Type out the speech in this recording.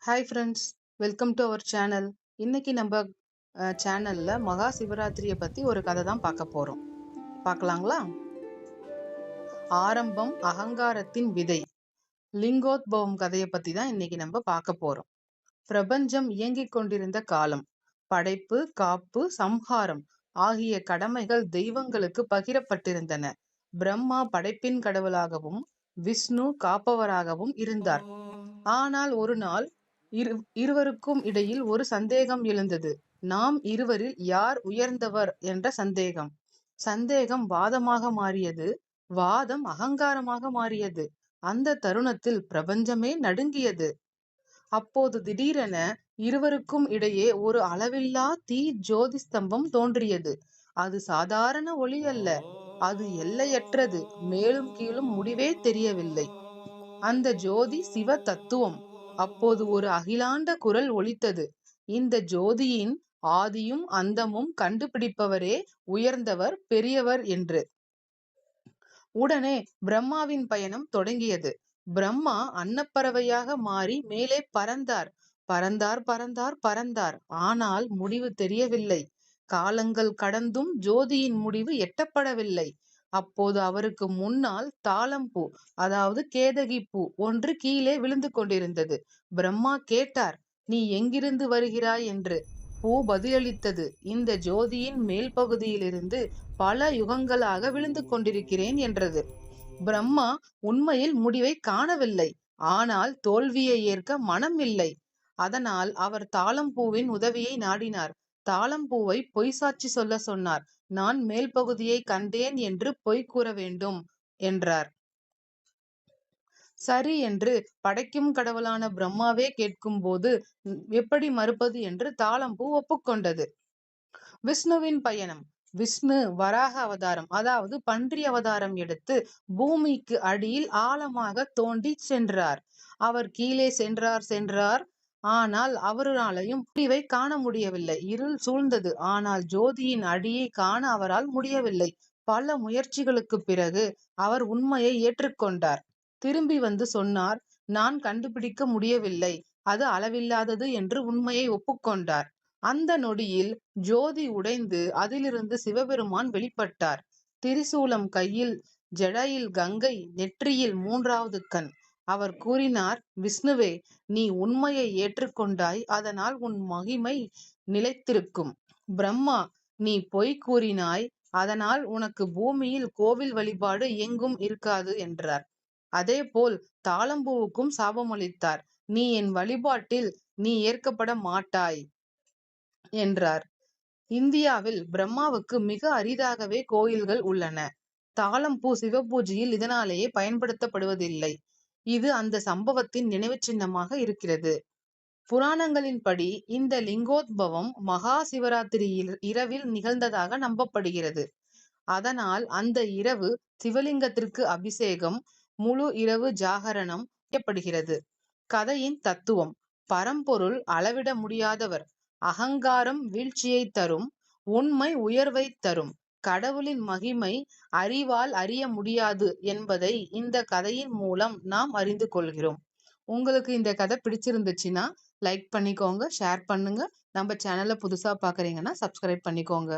Hi friends, welcome to our channel. இன்னைக்கு நம்ம சேனல்ல மகா சிவராத்திரியை பத்தி ஒரு கதை தான் பார்க்க போறோம். பார்க்கலாங்களா? ஆரம்பம் அகங்காரத்தின் விதை. லிங்கோத்பவம் கதையை பத்தி தான் இன்னைக்கு நம்ம பார்க்க போறோம். பிரபஞ்சம் இயங்கிக் கொண்டிருந்த காலம், படைப்பு, காப்பு, சம்ஹாரம் ஆகிய கடமைகள் தெய்வங்களுக்கு பகிரப்பட்டிருந்தன. பிரம்மா படைப்பின் கடவுளாகவும் விஷ்ணு காப்பவராகவும் இருந்தார். ஆனால் ஒரு நாள் இருவருக்கும் இடையில் ஒரு சந்தேகம் எழுந்தது. நாம் இருவரில் யார் உயர்ந்தவர் என்ற சந்தேகம். சந்தேகம் வாதமாக மாறியது. வாதம் அகங்காரமாக மாறியது. அந்த தருணத்தில் பிரபஞ்சமே நடுங்கியது. அப்போது திடீரென இருவருக்கும் இடையே ஒரு அளவில்லா தீ ஜோதி ஸ்தம்பம் தோன்றியது. அது சாதாரண ஒளி அல்ல, அது எல்லையற்றது. மேலும் கீழும் முடிவே தெரியவில்லை. அந்த ஜோதி சிவ தத்துவம். அப்போது ஒரு அகிலாண்ட குரல் ஒலித்தது. இந்த ஜோதியின் ஆதியும் அந்தமும் கண்டுபிடிப்பவரே உயர்ந்தவர், பெரியவர் என்று. உடனே பிரம்மாவின் பயணம் தொடங்கியது. பிரம்மா அன்னப்பறவையாக மாறி மேலே பறந்தார். பறந்தார் பறந்தார் பறந்தார். ஆனால் முடிவு தெரியவில்லை. காலங்கள் கடந்தும் ஜோதியின் முடிவு எட்டப்படவில்லை. அப்போது அவருக்கு முன்னால் தாளம்பூ, அதாவது கேதகி பூ ஒன்று கீழே விழுந்து கொண்டிருந்தது. பிரம்மா கேட்டார், நீ எங்கிருந்து வருகிறாய் என்று. பூ பதிலளித்தது, இந்த ஜோதியின் மேல் பகுதியிலிருந்து பல யுகங்களாக விழுந்து கொண்டிருக்கிறேன் என்றது. பிரம்மா உண்மையில் முடிவை காணவில்லை. ஆனால் தோல்வியை ஏற்க மனம் இல்லை. அதனால் அவர் தாளம்பூவின் உதவியை நாடினார். தாளம்பூவை பொய் சாட்சி சொல்ல சொன்னார். நான் மேல் பகுதியை கண்டேன் என்று பொய் கூற வேண்டும் என்றார். சரி என்று படைக்கும் கடவுளான பிரம்மாவே கேட்கும் போது எப்படி மறுப்பது என்று தாளம்பூ ஒப்புக்கொண்டது. விஷ்ணுவின் பயணம். விஷ்ணு வராக அவதாரம், அதாவது பன்றி அவதாரம் எடுத்து பூமிக்கு அடியில் ஆழமாக தோண்டி சென்றார். அவர் கீழே சென்றார். ஆனால் அவராலையும் முடிவை காண முடியவில்லை. இருள் சூழ்ந்தது. ஆனால் ஜோதியின் அடியை காண அவரால் முடியவில்லை. பல முயற்சிகளுக்கு பிறகு அவர் உண்மையை ஏற்றுக்கொண்டார். திரும்பி வந்து சொன்னார், நான் கண்டுபிடிக்க முடியவில்லை, அது அளவில்லாதது என்று உண்மையை ஒப்புக்கொண்டார். அந்த நொடியில் ஜோதி உடைந்து அதிலிருந்து சிவபெருமான் வெளிப்பட்டார். திரிசூலம் கையில், ஜடையில் கங்கை, நெற்றியில் 3வது கண். அவர் கூறினார், விஷ்ணுவே, நீ உண்மையை ஏற்றுக்கொண்டாய், அதனால் உன் மகிமை நிலைத்திருக்கும். பிரம்மா, நீ பொய் கூறினாய், அதனால் உனக்கு பூமியில் கோவில் வழிபாடு எங்கும் இருக்காது என்றார். அதேபோல் தாளம்பூவுக்கும் சாபமளித்தார். நீ என் வழிபாட்டில் நீ ஏற்கப்பட மாட்டாய் என்றார். இந்தியாவில் பிரம்மாவுக்கு மிக அரிதாகவே கோயில்கள் உள்ளன. தாளம்பூ சிவபூஜையில் இதனாலேயே பயன்படுத்தப்படுவதில்லை. இது அந்த சம்பவத்தின் நினைவு சின்னமாக இருக்கிறது. புராணங்களின்படி இந்த லிங்கோத்பவம் மகா சிவராத்திரி இரவில் நிகழ்ந்ததாக நம்பப்படுகிறது. அதனால் அந்த இரவு சிவலிங்கத்திற்கு அபிஷேகம், முழு இரவு ஜாகரணம் செய்யப்படுகிறது. கதையின் தத்துவம். பரம்பொருள் அளவிட முடியாதவர். அகங்காரம் வீழ்ச்சியை தரும், உண்மை உயர்வை தரும். கடவுளின் மகிமை அறிவால் அறிய முடியாது என்பதை இந்த கதையின் மூலம் நாம் அறிந்து கொள்கிறோம். உங்களுக்கு இந்த கதை பிடிச்சிருந்துச்சுன்னா லைக் பண்ணிக்கோங்க, ஷேர் பண்ணுங்க. நம்ம சேனலை புதுசா பாக்குறீங்கன்னா சப்ஸ்கிரைப் பண்ணிக்கோங்க.